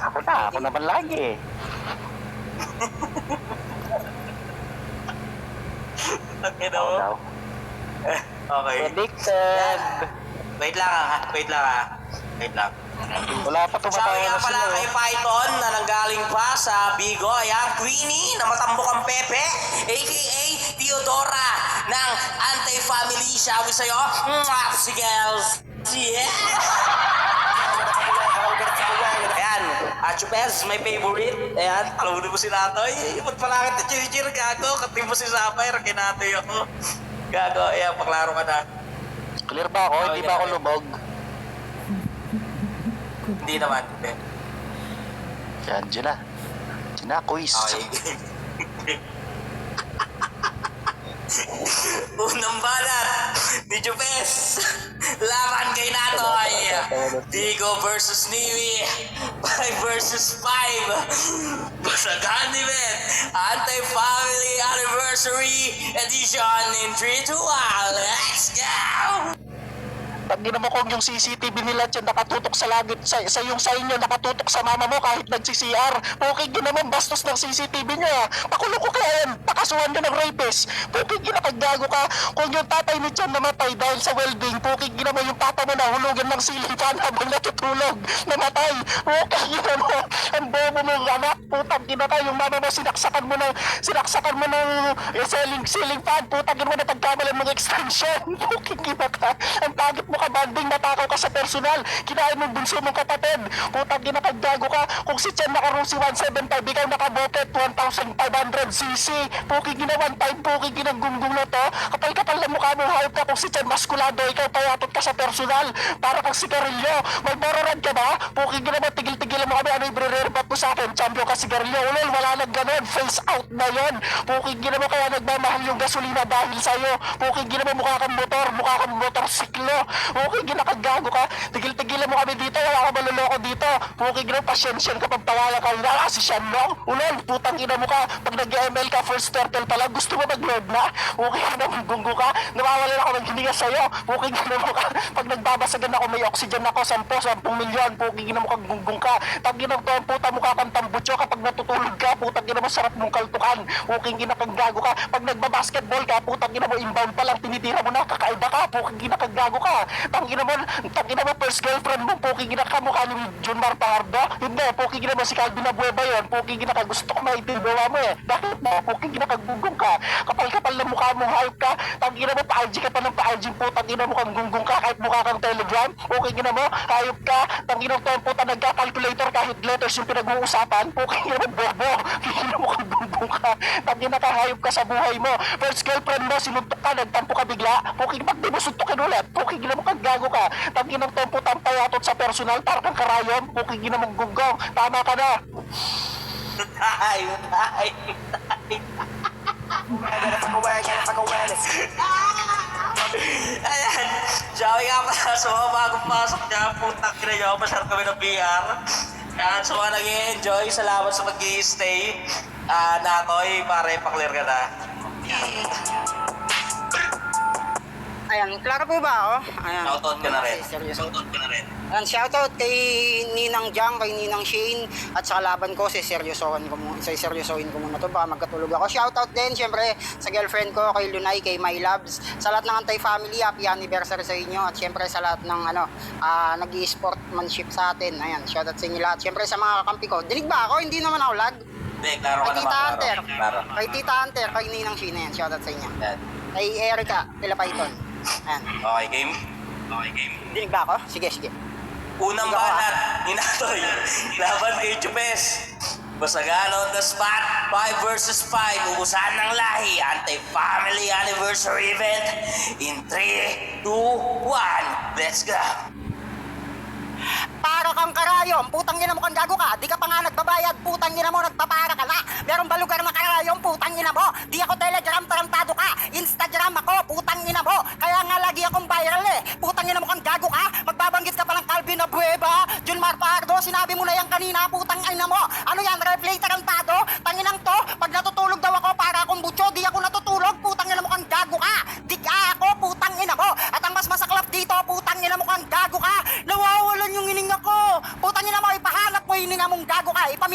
Ako naman lagi eh. Ang ina Ako mo. daw. Okay. Predicted. Wait lang ah. Wait lang. Wala pa Sabi tumatawa nga na pala sila. kay Python na nanggaling pa sa Bigo, ayan, Queenie na matambok ang Pepe, aka Theodora ng Anti-Family, sabi sa'yo, si girls. Yeah! Ayan, Chupez, my favorite. Ayan, alam mo si Natoy. Ba't pala kita chirichir, gago? Katim mo si Sapphire, kinatoy ako. Gago, ayan, paklaro ka na. Clear ba ako? Hindi ba ako lumog? Hindi naman. Yan, Gina, quiz. Okay. Unang balat ni Jupes. Laban kay Natoy. Digo versus Niwi. 5 versus 5. Basagan ni Ben. Anti-Family Anniversary Edition in 3, 2, 1. Let's go! Pag mo kung yung CCTV nila dyan nakatutok sa langit, sa yung sa inyo nakatutok sa mama mo kahit nag-CCR. Okay, yun naman bastos ng CCTV nyo ah. Pakulong ko kaya yan, pakasuhan nyo ng rapist. Okay, ginakagago ka. Kung yung tatay ni Jan namatay dahil sa welding, okay, naman yung papa mo nahulugan ng silipan habang natutulog, namatay. Okay, yun mo, ang bobo mong anak, putang ina ka, yung mama mo sinaksakan mo ng ceiling fan, putang ina mo na pagkamalan ng extension. Okay, ina ka, ang pagit mo ka banding, matakaw ka sa personal, kinain mong bunso mong kapatid, putang ina kagdago ka. Kung si Chen nakarusi 175, ikaw nakabotet 1,500cc, puking ina 1.5, puking ina gunggong na to, kapal-kapal na mukha mo, hayop ka. Kung si Chen maskulado, ikaw payatot ka sa personal, para kang sigarilyo, magbororad ka ba? Puking ina mo, tigil-tigilan mo kami, ano yung re-rebat mo sa akin, champion ka sigarilyo, ulol, wala nang ganun, face out na yon. Puking ina mo, kaya nagmamahal yung gasolina dahil sa'yo, puking ina mo, mukha kang motorsiklo. Okay, ginakagago ka. Tigil-tigilan mo kami dito. Wala ka maluloko dito. Okay, gina, pasyensyan ka pagtawalan ka. Wala si Sean Long. Ulol, putang ina mo ka. Pag nag-ML ka, first turtle pala, gusto mo mag-load na? Okay, gina, gunggo ka. Nawawalan ako ng hininga sa'yo. Okay, gina mo ka. Pag nagbabasagan ako, may oxygen ako, 10 milyon. Okay, gina mo kang gunggong ka. Pag gina mo puta mukha kang tambutso. Kapag natutulog ka, putang gina mo, sarap mong kaltukan. Okay, gina kang gago ka. Pag nagbabasketball ka, putang gina mo, inbound pa lang, tinitira mo na, kakaiba ka. Okay, gina kang gago ka. Tangina mo, first girlfriend mo, poking ina ka mukha ni Junmar Pardo. Hindi, poking ina mo si Calvin Abueva yun. Poking ina ka, gusto ko maitindawa mo eh. Bakit mo? Poking ina ka, gunggong ka. Kapal-kapal na mukha mo, hype ka. Tangina mo, pa-IG ka pa ng pa-IG, putang ina mo kang gunggong ka, kahit mukha kang Telegram. Poking ina mo, hype ka. Tangina mo, puta, nagka-calculator kahit letters yung pinag-uusapan. Poking ina mo, bobo. Tangina mo kang gunggong ka. Tangina ka, hype ka sa buhay mo. First girlfriend mo, sinuntok ka, nagtampo ka bigla. Poking pag di mo suntokin ulit. Poking ina mo kang gago ka. Tangin ng tempo tampayatot sa personal, para kang karayon, puking ina mong gunggong. Tama ka na. Ay. Ayan, Joey nga pala sa mga bagong pasok niya, putang ina niyo, masyarap kami ng VR. Ayan, so mga nag-i-enjoy, salamat sa mag-i-stay. Natoy, pare, pa-clear ka na. Ayan, klaro po ba ako? Ayan. Shoutout ka na rin. Seryoso. Shoutout ka na rin. Ayan, shoutout kay Ninang Jang, kay Ninang Shane, at sa kalaban ko, seryosohin ko muna to, baka magkatulog ako. Shoutout din, syempre, sa girlfriend ko, kay Lunay, kay My Loves, sa lahat ng Anti-Family, happy anniversary sa inyo, at syempre sa lahat ng nag-i-sportmanship sa atin. Ayan, shoutout sa inyo lahat. Syempre sa mga kakampi ko, dinig ba ako? Hindi naman ako lag. Hindi, klaro ka Kay naman. Tita Hunter, Klaro. kay Tita Hunter, kay Ninang Shane, ayan, shoutout sa inyo. Ayan. Kay Erica, Tila Python. Ayan. Okay, game? Okay, game. Dinig ba ako? Sige, sige. Unang Ikaw, banat ni Natoy, laban kay Chupes. Basagan on the spot, 5 versus 5, ubusan ng lahi, Anti-Family Anniversary Event in 3, 2, 1, let's go! Para kang karayom, putang ina mo kang gago ka, di ka pa nga nagbabayad, putang ina mo nagpapara ka na, meron ba lugar na karayom, putang ina mo, di ako Telegram, tarantado ka, Instagram ako, putang ina mo, kaya nga lagi akong viral eh, putang ina mo kang gago ka, magbabanggit ka pa ng Calvin Abueva, Junmar Pardo, sinabi mo na yan kanina, putang ina mo, ano yan, replay tarantado, tanginang to, pag natutulog daw ako para akong butyo, di ako natutulog, putang ina mo kang gago ka, di ka ako, putang ina mo, at ang mas masaklap dito, putang ina mo kang gago ka, nawawalan yung hininga ko, putang ina mo, ipahanap mo yung hininga mong gago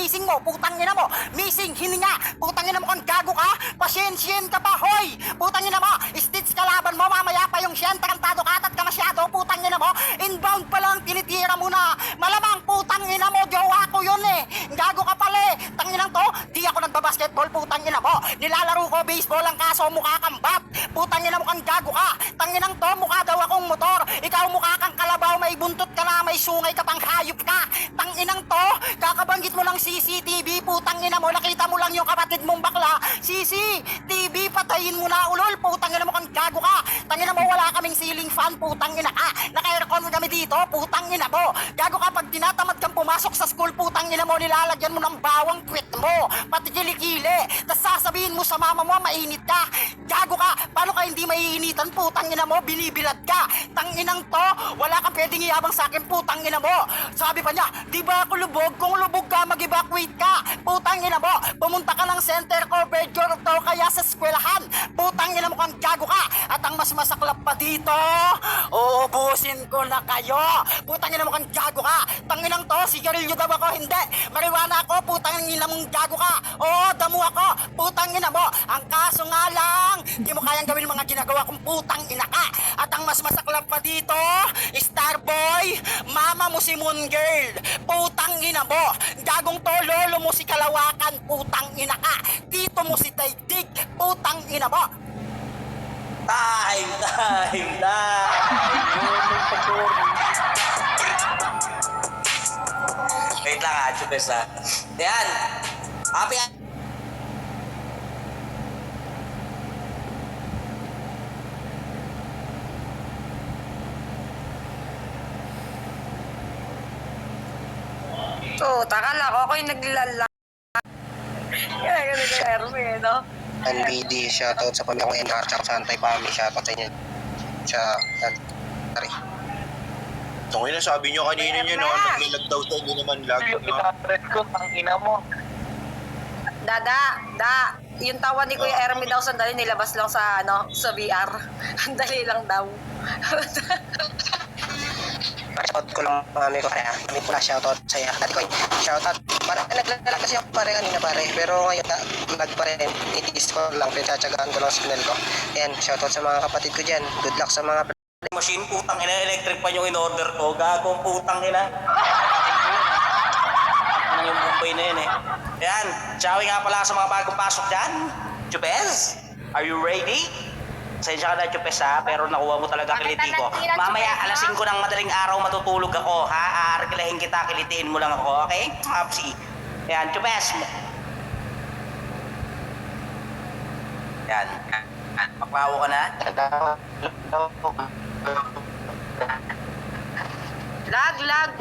missing mo, putang ina mo, missing hininga, putang ina mo kang gago ka, pasensyen ka pa, hoy, putang ina mo, stitch kalaban mo, mamaya pa yung siyan, tarantado ka, at ka masyado, putang ina mo, inbound pa lang, tinitira mo na, malamang putang ina mo, jowa ko yun eh, gago ka pala eh, tanginang to, di ako nagbabasketball, putang ina mo, nilalaro ko baseball ang kaso mukha kang bat, putang ina mo kang gago ka, tanginang to, mukha daw akong motor, ikaw mukha kang kalabaw, may buntot ka na, may sungay ka pang hayop ka, tanginang to, kakabanggit mo ng CCTV, putang ina mo, nakita mo lang yung kapatid mong bakla, CCTV, patayin mo na ulol, putang ina mo kang gago ka, tangina mo wala kaming ceiling fan, putang ina ka, naka-aircon kami dito, putang ina mo, gago ka pag tinatamad kang pumasok sa school, putang ina mo, nilalagyan mo ng bawang kwit mo, pati kilikili, tas sasabihin mo sa mama mo, mainit ka, gago ka, paano ka hindi maiinitan, putang ina mo, binibilad ka, tanginang to, wala kang pwedeng iyabang sa akin, putang ina mo, sabi pa niya, di ba ako lubog, kung lubog ka, mag-evacuate ka, putang ina mo, pumunta ka ng center coverage or to kaya sa eskwelahan, putang ina mo kang gago ka, at ang mas masaklap pa dito, uubusin ko na kayo, putang ina mo kang gago ka, tanginang to, sigarilyo daw ako, hindi, mariwana ako, putang ina mong gago ka, oo, damo ako, putang ina mo, ang kaso nga lang, di mo kayang gawin mga ginagawa kong putang ina ka, at ang mas masaklap pa dito, Starboy, mama mo si Moon Girl, putang ina mo, gagong to, lolo mo si Kalawakan, putang ina ka, tito mo si Daigdig, putang ina mo. Time! Wait lang ha, Chupes ha. Yan! Happy So, takala ko ako yung naglala. Kaya ganun yung Erme, no? NBD, shoutout sa pamilya ko NR, tsaka sa Antay-Pami, shoutout sa inyo. Sa, sorry. So ngayon sabi nyo kanina nyo, no, naglalag daw tayo, hindi naman lag. No? Yung tawa ni Kuya Erme daw sandali nilabas lang sa, sa VR. Ang dali lang daw. Shoutout ko lang mami ko kaya, mami ko na shoutout sa iyo. Ate ko, shoutout. Parang naglalala kasi ako pare kanina pare, pero ngayon lag pa rin, itiis ko lang, pinatsagaan ko lang sa signal ko. Ayan, shoutout sa mga kapatid ko dyan. Good luck sa mga machine, putang ina, electric pa yung in-order ko. Gagong putang ina. Ano yung Mumbai na yun eh. Yan, Chowie nga pala sa mga bagong pasok dyan. Chupes, are you ready? Sensya ka na, Chupes ha, pero nakuha mo talaga kiliti ko. Mamaya, alas 5 ng madaling araw matutulog ako, ha? Aarkilahin kita, kilitiin mo lang ako, okay? Hapsi. Yan, Chupes. Yan. Maklawo ka na? Lag.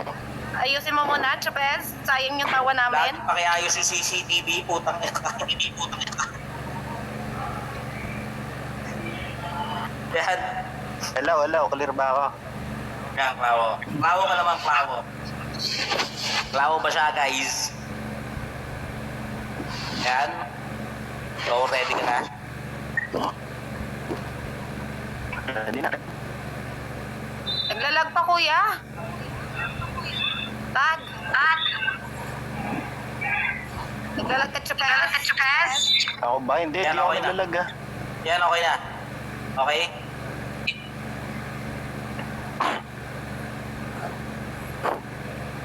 Ayusin mo muna, Chopez. Sayang yung tawa namin. Lagi pakiayos yung CCTV, putang ina. Yan. Hello, clear ba ako? Yan, klawo. Klawo ka naman, klawo. Klawo ba siya, guys? Yan. So, ready ka na? Ready na. Naglalag pa, kuya. Tag. Naglalag ka, Chopez. Ako ba? Hindi, Yan, di ako okay na. naglalag ah. Yan, okay na. Okay?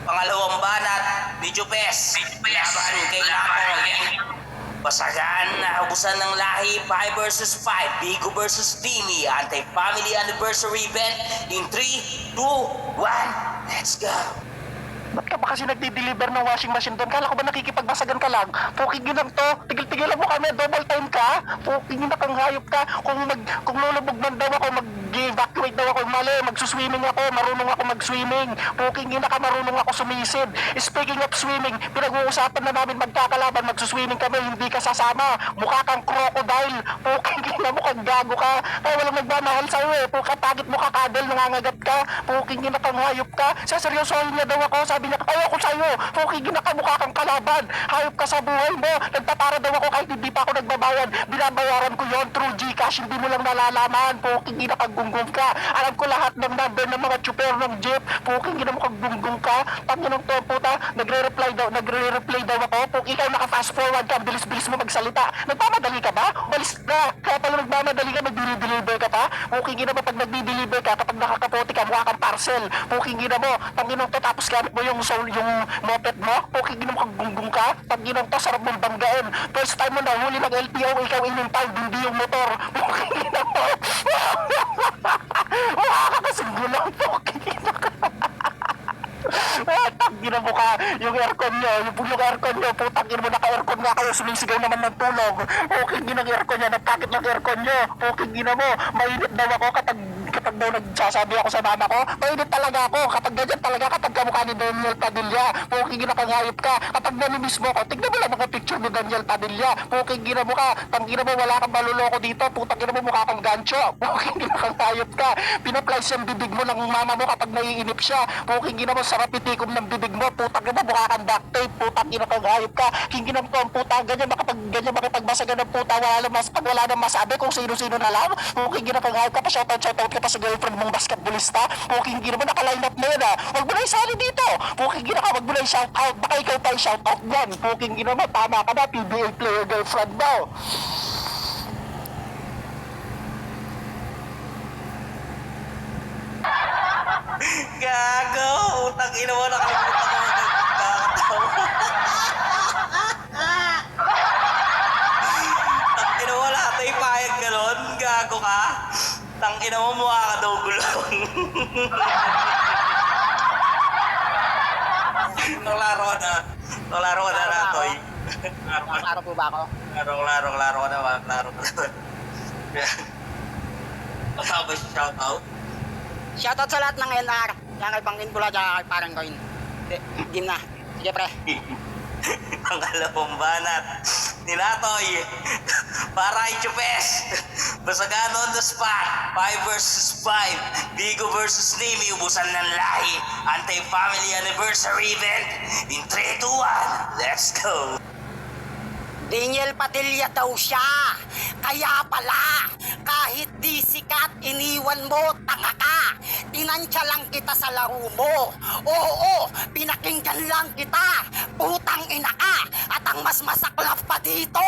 Pangalawang banat, Video Pes. Laban kay Lapong. Basagan na ubusan ng lahi, 5 versus 5, Bigo versus Dimi, anti-family anniversary event in 3, 2, 1, let's go! Ba't ka ba kasi nagdi-deliver ng washing machine doon? Kala ko ba nakikipagbasagan ka lang? Puking yun lang to. Tigil-tigilan mo kami. Double time ka. Puking yun na kang hayop ka. Kung lulubog man daw ako, mag-evacuate daw ako. Mali, magsuswimming ako. Marunong ako mag-swimming. Puking yun na ka, marunong ako sumisid. Speaking of swimming, pinag-uusapan na namin magkakalaban. Magsuswimming kami, hindi ka sasama. Mukha kang crocodile. Puking yun na mo kang gago ka. Ay, walang nagmamahal sa'yo eh. Pagkatagit mo ka, kadal, nangangagat ka. Puking yun na kang hayop ka. Saseryosohin niya daw ako. Sabi niya, ayoko sa'yo, Fuking na kamukha kang kalaban, hayop ka sa buhay mo, nagpapara daw ako kahit hindi pa ako nagbabayad, binabayaran ko yon through Gcash, hindi mo lang nalalaman, Fuking na kagbunggong ka. Alam ko lahat ng number ng mga chuper ng jeep. Puking ina mo kagbunggong ka. Tangin ng to puta, nagre-reply daw ako. Puking ikaw naka-fast forward ka, bilis-bilis mo magsalita. Nagmamadali ka ba? Balis na. Kaya pala nagmamadali ka, nagdi-deliver ka pa. Puking ina mo pag nagdi-deliver ka, kapag nakakapote ka, mukha kang parcel. Puking ina mo, tangin ng to, tapos gamit mo yung moped mo. Puking ina mo kagbunggong ka. Tangin ng to, sarap mong banggain. First time mo nahuli ng LTO, ikaw inimpound, hindi yung motor. Puking ina mo. Mukha ka kasing gulang. Puking ina ka. Tangina mo ka, yung aircon nyo, yung aircon nyo, putangin mo, naka-aircon nga kayo, sumisigaw naman ng tulog. Puking ginang aircon nyo, nagpakit ng aircon nyo. Puking gina mo, mainit daw ako kapag daw nagsasabi ako sa mama ko. Mainit talaga ako, kapag ganyan talaga, kapag kamukha ni Daniel Padilla. Puking gina kang hayop ka, kapag namimiss mo ko, tignan mo lang mga picture ni Daniel Padilla. Puking gina mo ka, tangina mo, wala kang maluloko dito, putang gina mo, mukha kang gancho. Puking gina kang hayop ka, pinaplies yung bibig mo ng mama mo kapag naiinip siya. Puking gina mo, sarap itikom ng bibig mo, putang ina, mukha kang duct tape, putang ina kang hayop ka, kinginam ko ang puta, ganyan makipagbasagan ng puta, wala nang masabi kung sino-sino na lang, puking ina kang hayop ka, pa-shoutout ka pa sa girlfriend mong basketballista, puking ina mo, naka-line up mo yun huwag mo na isali dito, puking ina ka, wag mo na i-shoutout, baka ikaw pa i-shoutout yan, puking ina mo, tama ka na, PBA player girlfriend mo. Gago! Utang ina mo, nakalimutan ko magkakatawa. Tang ina mo, lahat ay payag galon. Gago ka. Tang ina mo, mukha ka daw gulong. Naklaro ka na. Naklaro ka na, Ratoy. Klaro po ba ako? Klaro ka na, klaro ka na. Wala ba siya shoutout? Shoutout sa lahat ng NR. Yan kay Bangin Bula, tsaka kay Parang Coin. Game na. Sige pre. Ang alapong banat ni Natoy para kay Chupes. Basagan on the spot. 5 versus 5. Bigo versus Nimi. Ubusan ng lahi. Anti-family anniversary event in 3, 2, 1. Let's go. Daniel Padilla daw siya. Kaya pala, kahit di sikat, iniwan mo, tanga ka. Tinansya lang kita sa laro mo. Oo, pinakinggan lang kita. Putang ina ka. At ang mas masaklap pa dito,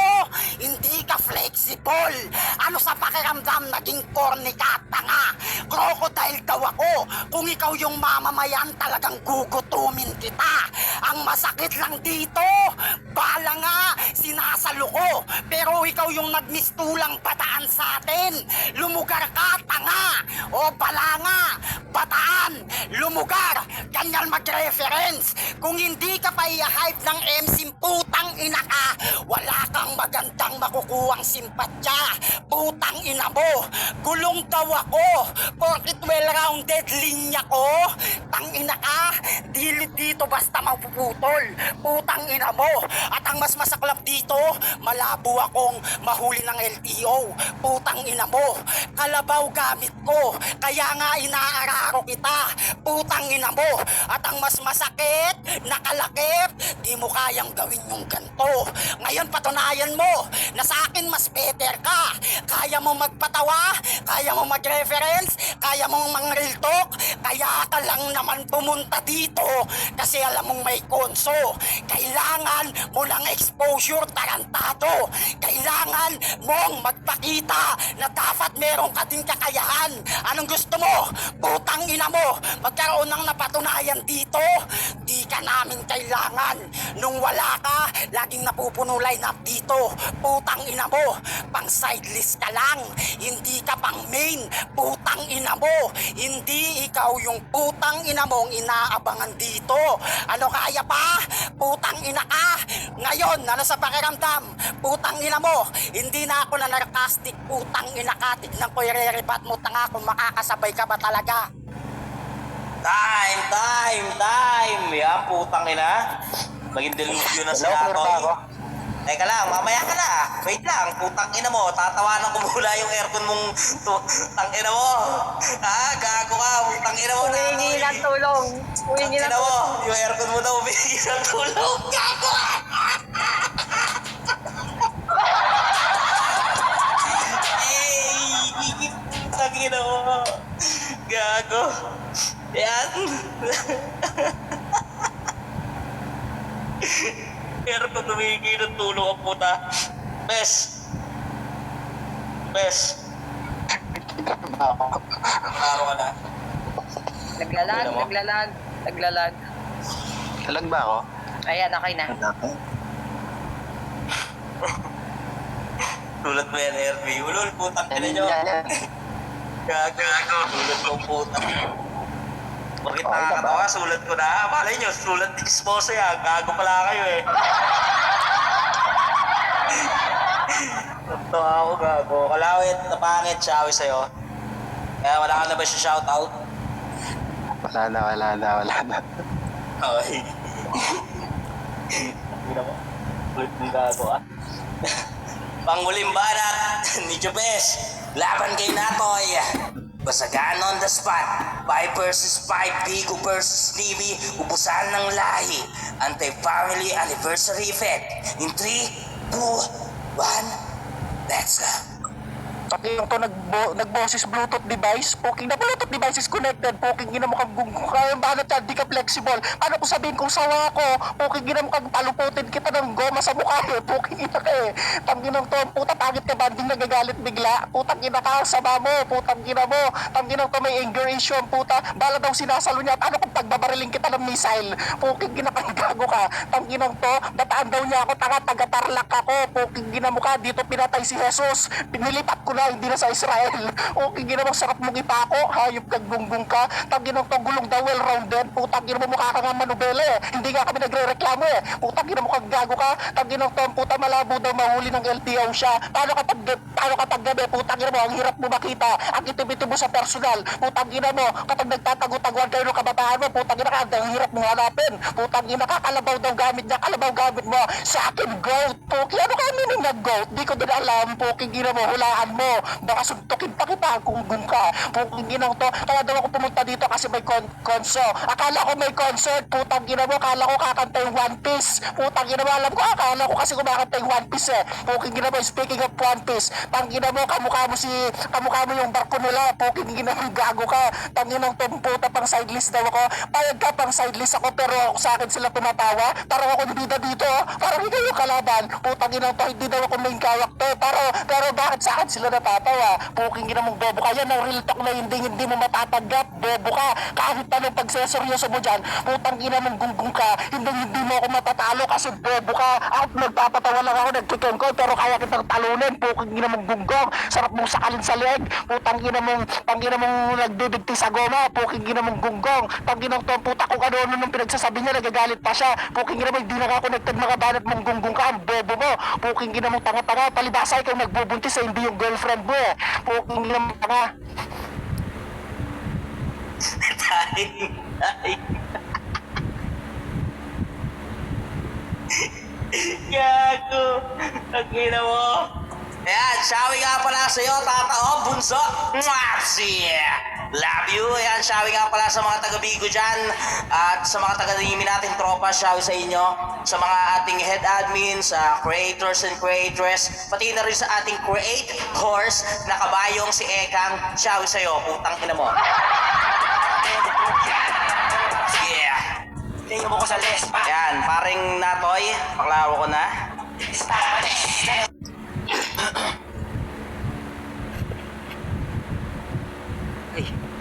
hindi ka flexible. Ano sa pakiramdam, naging corny ka, tanga. Crocodile daw ako. Kung ikaw yung mamamayan, talagang gugutumin kita. Ang masakit lang dito, bala nga, sinasalo ko. Pero ikaw yung nagmistulang bataan sa atin. Lumugar ka, tanga. O bala nga, bataan, lumugar. Ganyan mag-reference. Kung hindi ka pa i-hype ng MC, putang ina ka, wala kang magandang makukuhang simpatya. Putang ina mo, gulong daw ako, porkit well-rounded linya ko. Tang ina ka, dilit dito basta mapuputol. Putang ina mo, at ang mas masaklap dito, malabo akong mahuli ng LTO. Putang ina mo, kalabaw gamit ko, kaya nga inaararo kita. Putang ina mo, at ang mas masakit, nakalakip, di mo kayang gawin yung ganto. Ngayon patunayan mo na sa akin mas better ka. Kaya mo magpatawa, kaya mo mag-reference, kaya mong mang-real talk, kaya ka lang naman pumunta dito kasi alam mong may konso. Kailangan mo ng exposure, tarantado. Kailangan mong magpakita na dapat meron ka din kakayahan. Anong gusto mo? Putang ina mo, magkaroon ng napatunayan dito. Di ka namin kailangan. Nung wala ka, laging napupuno line up dito. Putang ina mo, pang side list ka lang. Hindi ka pang main. Putang ina mo, hindi ikaw yung putang ina mong inaabangan dito. Ano kaya pa? Putang ina ka. Ngayon, ano sa pakiramdam? Putang ina mo, hindi na ako na narcastic. Putang ina ka, tignan ko i-rebat mo, tanga kung makakasabay ka ba talaga. Time! Yan, putang ina. Maging delusyo na si Natoy. Teka lang, mamaya ka na. Wait lang, putang ina mo. Tatawanan ko muna yung aircon mong tang ina mo. Ha? Gago ka, putang ina mo. Humingi ng tulong. Humingi ng Tang ina mo, tulong. yung aircon mo daw humingi ng tulong. Gago ka! Tang ina mo. Gago. Yan. Pero kung tumigil ng tulong ang puta. Bes. Klaro ka na. Naglalag. Talag ba ako? Ayan, okay na. Sulat mo yan, RB. Ulol, putang ina nyo. Gago. Sulat mo, putang. Bakit nakakatawa? Sulat ko na. Malay nyo, sulat ni Kismoso yan. Gago pala kayo eh. Ito ako, gago. Kalawit, napangit, shawi sa'yo. Kaya wala ka na ba siya shoutout? Wala na. Okay. Hindi mo. Ulit mong gago ah. Panghuling banat ni Jobes. Laban kay Natoy. Basagan on the spot. 5 versus 5. Bigo versus Libby. Ubusan ng lahi. Anti-family anniversary event. In 3, 2, 1. Let's go. Pati yung to nagboses Bluetooth device, poking na Bluetooth device is connected, poking gina mo kang kaya banat yan, di ka flexible. Paano ko sabihin kung sawa ko, poking gina mo kang paluputin kita ng goma sa mukha eh, poking ina ka eh. Tangginang to, puta pangit ka banding nagagalit bigla, putang ina ka, sama mo, putang ina mo, tangginang to may anger issue, puta, bala daw sinasalo niya, paano kung pagbabariling kita ng missile, poking gina kang gago ka, tangginang to, bataan daw niya ako, taga-tarlak ako, poking gina mo ka, dito pinatay si Jesus, pinilipat ko na, hindi na sa Israel. Okay, ginawang sarap mong ipako, hayop kang gunggong ka, tangginang to gulong daw well-rounded, putang gina mo mukha ka nga manubele eh. Hindi nga kami nagre-reklamo eh, putang gina mo kang gago ka, tangginang to ang puta malabo daw mahuli ng LTO siya, paano kapag gabi, putang gina mo, ang hirap mo makita, ang itibiti mo sa personal, putang gina mo, kapag nagtatago-taguan kayo ng kabataan mo, putang gina ka, ang hirap mo hanapin, putang gina ka, kalabaw daw gamit niya, kalabaw gamit mo, sa akin goat, poki, ano kaya meaning na goat? Di ko din alam, poki gina mo, hulaan mo, baka suntukin pa kita kung gung ka, poki ginang to, kaya daw ako pumunta dito kasi may konso, akala ko may concert, putang gina mo, akala ko kakanta yung One Piece, putang gina mo, alam ko, akala ko kasi kumakanta yung One Piece eh, poki gina mo, speaking of One Piece, tang gina mo, kamukha mo yung barko nila, poki gina mo, gago ka, tang ginang to, puta pang side list daw ako, payag ka pang side list ako, pero sa akin sila tumatawa, parang ako bida dito, parang ikaw yung kalaban, putang ginang to, hindi daw ako main character, pero bakit sa akin sila natatawa, puking ginang mong bobo ka, yan ang real talk na hindi mo matatanggap, bobo ka, kahit anong pagseseryoso mo dyan, putang ginang mong gunggong ka, hindi mo ako matatalo kasi bobo ka, at nagpapatawa lang ako, nagkikin ko, pero kaya kitang talunin, puking ginang mong gunggong, sarap mong sakalin sa leeg, putang ginang mong nagbibigti sa goma, puking ginang mong gunggong, tang ginang to, puta kung ano nung pinagsasabi niya, nagagalit pa siya, puking ginang mong hindi naka-connected mga banat mong gunggong ka, ang bobo mo, puking ginang mong tanga-tanga, palibasa ikaw nagbubuntis hindi yung girlfriend mo eh, puking ginang mong tanga. Gago. Ang ina mo. Ayan, shawi nga pala sa'yo, Tatao, Bunso. Mwapsi! Love you. Ayan, shawi nga pala sa mga taga-Bigo dyan. At sa mga taga-Nimi nating tropa, shawi sa inyo. Sa mga ating head admins, creators and creators, pati na rin sa ating creators na kabayong si Ekang, shawi sa'yo. Putang ina mo. Yeah. Tingin mo ko sa list. Ayan, paring Natoy, paklaro ko na.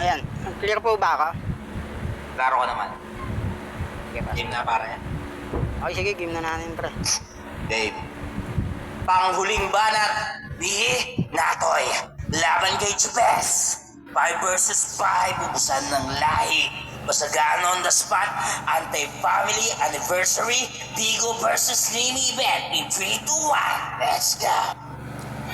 Ayan, clear po ba ako? Klaro ko naman. Sige pa. Game na pare. Okay, sige, game na natin pre. Game. Panghuling banat ni Natoy. Laban kay Chupes. 5 versus 5. Ubusan ng lahi. Basagan on the spot. Anti-family anniversary. Bigo versus Nini event. In 3, 2, 1. Let's go.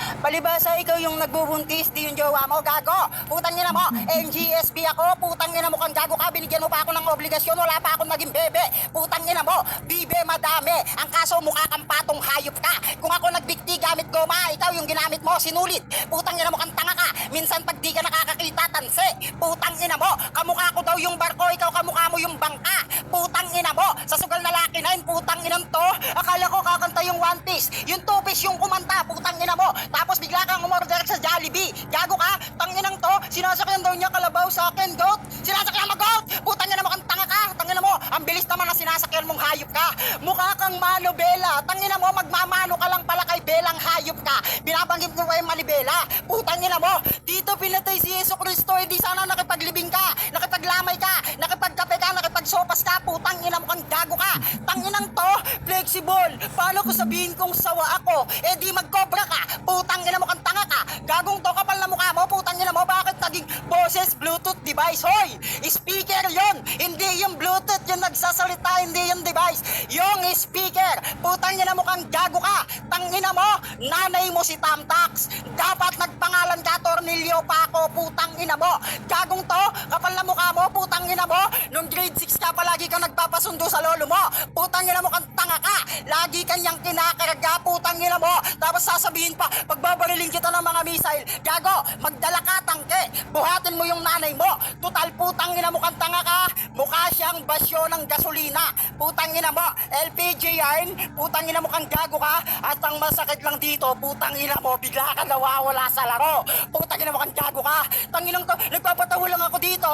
Palibasa ikaw yung nagbubuntis, di yung jowa mo, gago. Putang ina mo, NGSB ako, putang ina mo kang gago ka, binigyan mo pa ako ng obligasyon, wala pa akong naging bebe. Putang ina mo, bibe madami. Ang kaso mukha kang patong hayop ka. Kung ako nagbigti gamit goma, ikaw yung ginamit mo, sinulit. Putang ina mo kang tanga ka. Minsan pag di ka nakakakita, tanse. Putang ina mo, kamukha ko daw yung barko, ikaw kamukha mo yung bangka. Putang ina mo, sa sugal na laki na yun, putang inang to. Akala ko kakanta yung One Piece, yung Two Piece yung kumanta, putang ina mo. Tapos bigla kang umorder sa Jollibee. Gago ka, tanginang to, si Sinasakyan daw niya kalabaw sa akin, goat. Sinasakyan mo, goat. Putang ina mo kang tanga ka. Tangina mo, ang bilis naman na sinasakyan mong hayop ka. Mukha kang manobela. Tangina mo, magmamano ka lang pala kay Belang hayop ka. Binabanggit ko kay Manibela. Putang ina mo, dito pinatay si Yeso Cristo. Hindi sana nakipaglibing ka, nakipaglamay ka, nakipagkape ka, nakipagsopas ka. Putang ina mo kang gago ka. Tanginang to, flexible. Paano ko sabihin kung sawa ako? Eh di magkobra ka. Putang ina mo kang tanga ka. Gagong to kapal na mukha mo. Putang ina mo, bakit naging boses Bluetooth device? Hoy, speaker yon. Hindi yung Bluetooth yung nagsasalita, hindi yung device. Yung speaker. Putang ina mo kang gago ka. Tangina mo, nanay mo si Tamtax. Dapat nagpangalan ka Tornilyo Paco. Putang ina mo. Gagong to, kapal na mukha mo. Putang ina mo, nung grade 6 ka palagi kang nagpapasundo sa lolo mo. Putang ina mo kang tanga ka. Lagi kanyang kinakarga. Putang ina mo. Tapos sasabihin pa, pagbabariling kita ng mga missile. Gago, magdala ka tangke. Buhatin mo yung nanay mo. Total putang ina mo kang tanga ka. Mukha siyang basyo ng gasolina. Putang ina mo, LPG yarn. Putang ina mo kang gago ka. At ang masakit lang dito, putang ina mo, bigla ka nawawala sa laro. Putang ina mo kang gago ka. Tanginang to, nagpapatawa lang ako dito.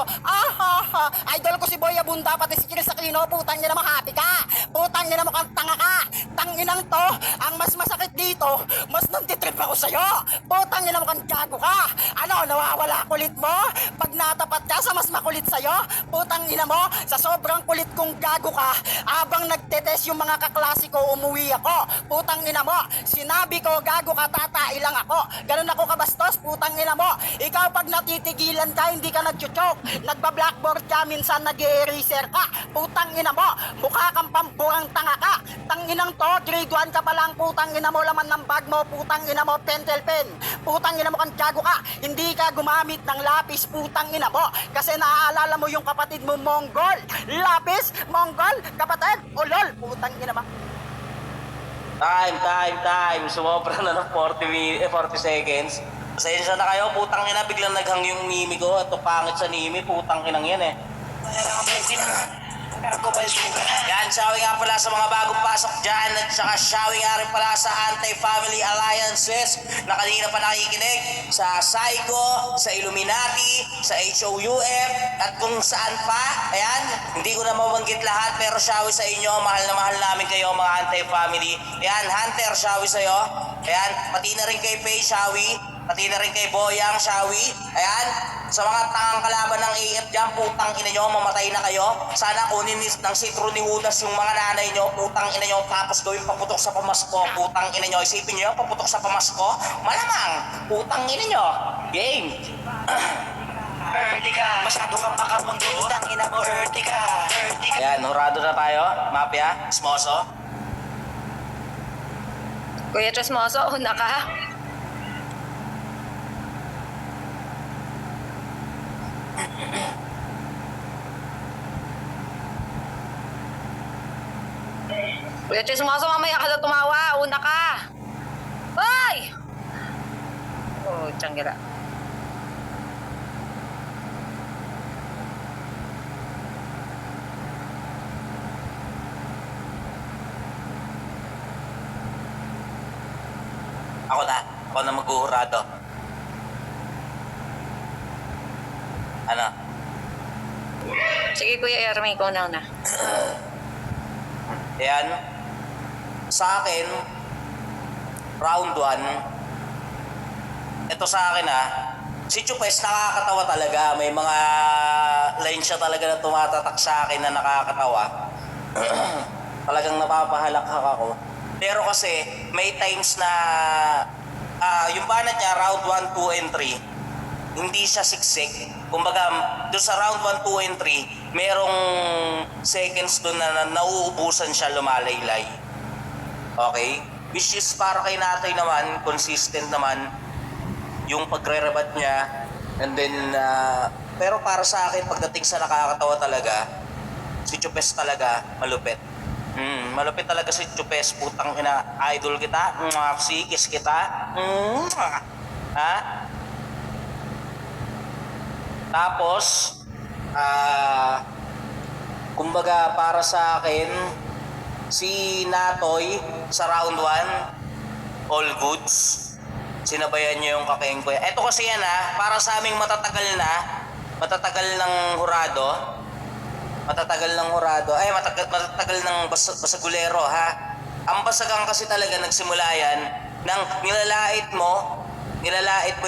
Idol ko si Boy Abunda, pati si Chris Aquino. Putang ina mo, happy ka. Putang ina mo kang tanga ka. Tanginang to, ang mas masakit dito, mas nantitrip ako sa'yo. Putang ina mo kang gago ka. Ano, nawawala kulit mo? Pag natapat ka sa mas makulit sa'yo? Putang ina mo, sa sobrang kulit kong gago ka, abang nagtetest yung mga kaklase ko, umuwi ako. Putang ina mo, sinabi ko gago ka, tatai lang ako. Ganun ako kabastos, putang ina mo. Ikaw pag natitigilan ka, hindi ka nagchuchok. Nagba-blackboard ka, minsan nag-eraser ka. Putang ina mo, mukha kang pamburang tanga ka. Tanginang to, grade 1 ka pa lang, putang ina mo, laman ng bag mo, putang ina mo, pentel pen. Putang ina mo kang gago ka. Hindi ka gumamit ng lapis, putang ina mo. Kasi naaalala mo yung kapatid mo, Mongol. Lapis, Mongol, kapatid, ulol, putang ina mo. Time. Sumobra na ng 40 seconds. Pasensya na kayo, putang ina, biglang naghang yung mimi ko. Ito pangit sa nimi, putang inang yan eh. Yan, shouting nga pala sa mga bagong pasok dyan at saka shouting nga rin pala sa Anti-Family Alliances na kanina pa nakikinig sa Psycho, sa Illuminati, sa HOUF at kung saan pa. Ayan, hindi ko na mabanggit lahat pero shouting sa inyo, mahal na mahal namin kayo mga Anti-Family. Ayan, Hunter, shouting sa'yo. Ayan, pati na rin kay Faye, shouting. Pati na rin kay Boyang, Shawi. Ayan, sa mga tangang kalaban ng AF dyan, putang ina nyo, mamatay na kayo. Sana kunin ng sitro ni Judas yung mga nanay nyo, putang ina nyo, tapos gawin paputok sa pamasko, putang ina nyo. Isipin nyo yung paputok sa pamasko, malamang, putang ina nyo. Game. Ertika, masyado kang makamundo. Putang ina mo, Ertika. Ayan, hurado na tayo, Mafia, Smoso. Kuya Tresmoso, una ka. Kuya Tresmoso, mamaya ka na tumawa. Una ka. Hoy! Oh, tiyanggira. Ako na maghuhurado. Ano? Sige, Kuya Ermi, ikaw na una. Ayan. Sa akin, round 1, ito sa akin si Chupes nakakatawa talaga. May mga line siya talaga na tumatatak sa akin na nakakatawa. Talagang napapahalakak ako. Pero kasi, may times na yung banat niya, round 1, 2, and 3, hindi siya siksik. Kumbaga, doon sa round 1, 2, and 3, merong seconds doon na nauubusan siya lumalaylay. Okay? Which is para kay Natoy naman, consistent naman yung pagre-rebat niya. And then, pero para sa akin, pagdating sa nakakatawa talaga, si Chupes talaga malupit. Malupit talaga si Chupes, putang ina, idol kita, sikis kita. Ha? Tapos, kumbaga para sa akin, si Natoy sa round 1, all goods. Sinabayan niyo yung kakeng ko. Ito kasi yan para sa aming matatagal ng hurado. Matagal ng basagulero ha. Ang basagan kasi talaga nagsimula yan nang nilalait mo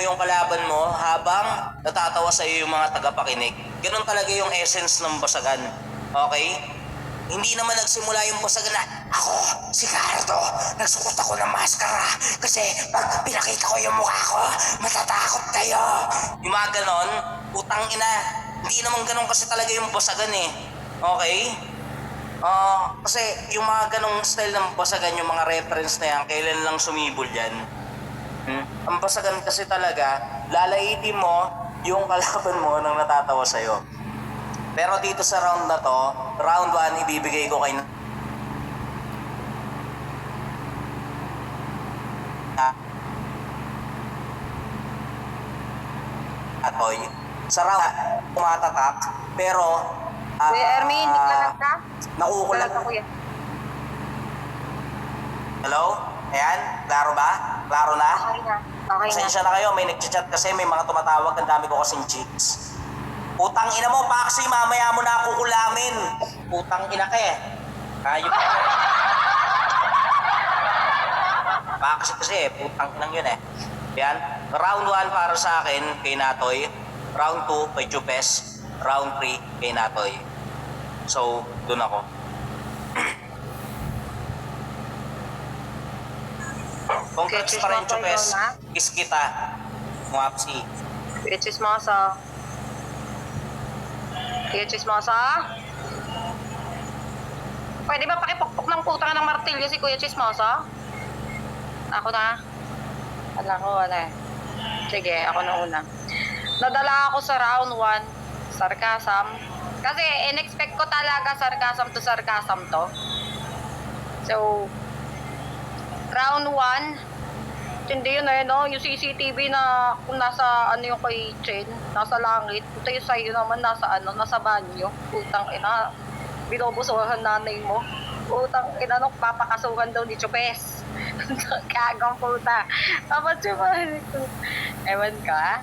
yung kalaban mo habang natatawa sa iyo yung mga tagapakinig. Ganun talaga yung essence ng basagan. Okay? Hindi naman nagsimula yung basagan na, ako, si Cardo, nagsuot ako ng maskara kasi pag pinakita ko yung mukha ko, matatakot kayo. Yung mga ganon, utang ina, hindi naman ganon kasi talaga yung basagan eh. Okay? Kasi yung mga ganong style ng basagan, yung mga reference na yan, kailan lang sumibol yan. Ang basagan kasi talaga, lalaitin mo yung kalaban mo nang natatawa sa'yo. Pero dito sa round na to, round 1, ibibigay ko kay Atoy. Sa round, kumatatak, pero Kuya Ermi, naglalag ka? nakukulat. Naglalag ka, kuya. Hello? Ayan, klaro ba? Klaro na? Okay na. Okay na. Pasensya na kayo, may nagchat kasi, may mga tumatawag, ang dami ko kasing chicks. Putang ina mo, Paxi, mamaya mo na ako kulamin. Putang ina ka eh. Ayop ka. Paxi kasi putang inang yun eh. Yan, round 1 para sa akin, kay Natoy. Round 2, kay Chupes. Round 3, kay Natoy. So, dun ako. Congrats pa rin, Chupes. Kiss kita. Mwapsi. Kuya Chismosa. Kuya Chismosa? Pwede ba pakipukpok ng putang ng martilyo si Kuya Chismosa? Ako na. Wala ko, wala eh. Sige, ako na una. Nadala ako sa round 1, sarcasm. Kasi in-expect ko talaga sarcasm to. So, round 1, hindi yun eh, no? Yung CCTV na kung nasa, yung kay Chen, nasa langit. Puta yung sa'yo naman, nasa banyo. Putang ina, binubusuhan nanay mo. Putang ina, no, papakasuhan daw ni Chupes. Kagang puta. Tapos ewan ka.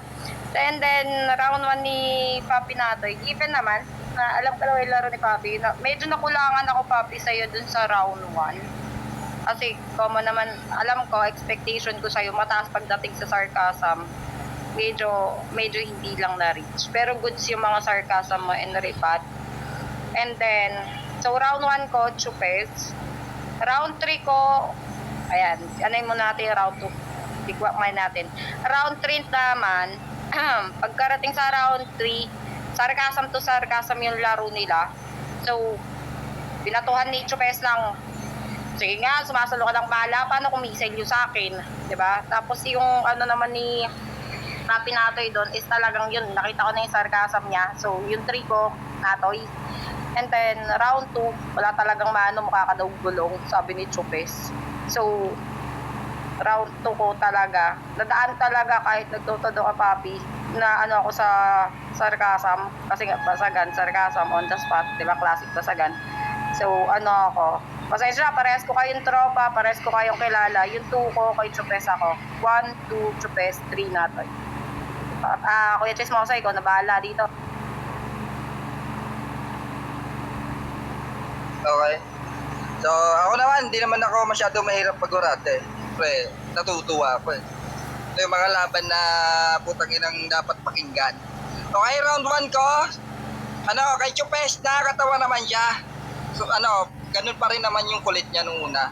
And then, round 1 ni Papi Natoy. Even naman, alam ko lang yung laro ni Papi. Medyo nakulangan ako, Papi, sa'yo dun sa round 1. Kasi, common naman, alam ko, expectation ko sa'yo, mataas pagdating sa sarcasm. Medyo hindi lang na-reach. Pero goods yung mga sarcasm mo and repat. And then, so round 1 ko, Chupes. Round 3 ko, ayan, anayin mo natin round 2. Tikwak may natin. Round 3 naman, pagkarating sa round 3, sarcasm to sarcasm yung laro nila. So, pinatuhan ni Chupes lang, sige nga, sumasalo ka ng bala, paano kung missile yun sa akin? Diba? Tapos yung naman ni Papi Natoy doon is talagang yun, nakita ko na yung sarcasm niya. So, yung 3 ko, Natoy. And then, round 2, wala talagang mukha ka daw gulong, sabi ni Chupes. So, round 2 ko talaga, nadaan talaga kahit nagtutodo ka, Papi, na ako sa sarcasm, kasi nga, basagan, sarcasm on the spot, diba, classic basagan. So, ako, pasensya, parehas ko kayong tropa, parehas ko kayong kilala. Yung 2 ko, kay Chupes ako. 1, 2, Chupes, 3 Natoy. Kuya Chismosa, ikaw na bahala dito. Okay. So, ako naman, hindi naman ako masyado mahirap pag-urate. Pre, natutuwa ako eh. Ito yung mga laban na putang inang dapat pakinggan. Okay, round 1 ko. Kay Chupes, nakakatawa naman siya. So, ganun pa rin naman yung kulit niya nung una.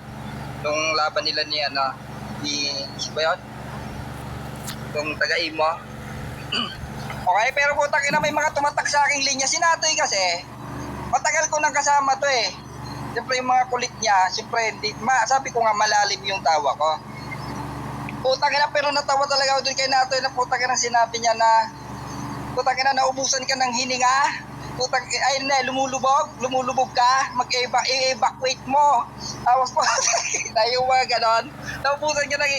Nung laban nila ni ba yun? Yung taga-imo. Okay, pero putang ina, may mga tumatak sa aking linya. Si Natoy kasi, matagal ko nang kasama to eh. Siyempre yung mga kulit niya, siyempre, sabi ko nga malalim yung tawa ko. Putang ina, pero natawa talaga ako dun kay Natoy na putang ina, sinabi niya na putang ina, naubusan ka ng hininga. Putang ina, lumulubog ka, mag-evacuate mo. Tapos po, yung mga ganon. Naubusan ka ng,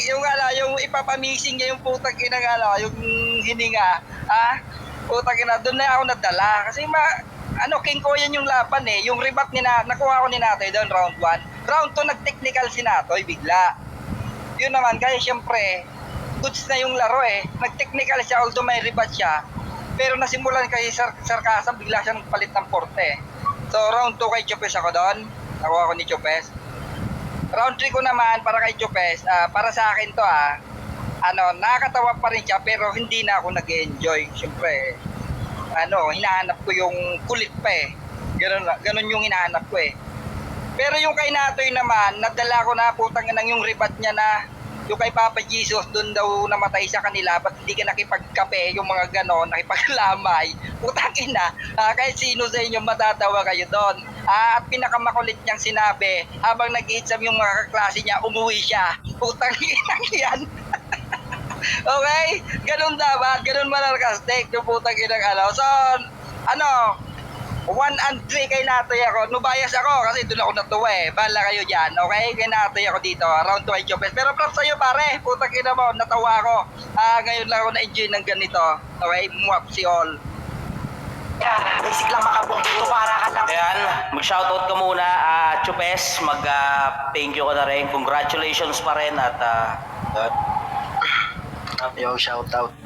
yung ipapamising niya yung putang ina, yung hininga. Putang ina, doon na ako nadala. Kasi king ko yan yung laban eh. Yung rebat nakuha ko ni Natoy doon, round 1. Round 2, nag-technical si Natoy bigla. Yun naman, kaya syempre, goods na yung laro eh. Nag-technical siya, although may rebat siya. Pero nasimulan kasi sarkasam, bigla siyang palit ng porte. So round 2 kay Chupes ako doon. Nakuha ko ni Chupes. Round 3 ko naman para kay Chupes. Para sa akin to nakakatawa pa rin siya pero hindi na ako nag-enjoy. Siyempre, hinahanap ko yung kulit pa eh. Ganun yung hinahanap ko eh. Pero yung kay Natoy naman, nadala ko na putang nang yung rebat niya na yung kay Papa Jesus, doon daw namatay sa kanila, ba't hindi ka nakipagkape, yung mga ganon, nakipaglamay, putang ina, kahit sino sa inyo matatawa kayo doon. At pinakamakulit niyang sinabi, habang nag-exam yung mga kaklase niya, umuwi siya, putang ina yan. Okay? Ganun dapat, ganun manarkastik, yung putang ina So, 1 and 3 kay Natoy ako. Nubayas ako kasi doon ako natuwa eh. Bahala kayo dyan, okay? Kay Natoy ako dito, around 2 kay Chopes. Pero props sa'yo pare, putang ina mo, natawa ako. Ngayon lang ako na-enjoy ng ganito. Okay? Muwap si all. Basic lang makabungkito para ka lang. Ayan, mag-shoutout ka muna, Chupes. Mag-thank you ka na rin. Congratulations pa rin at Yo, shout out.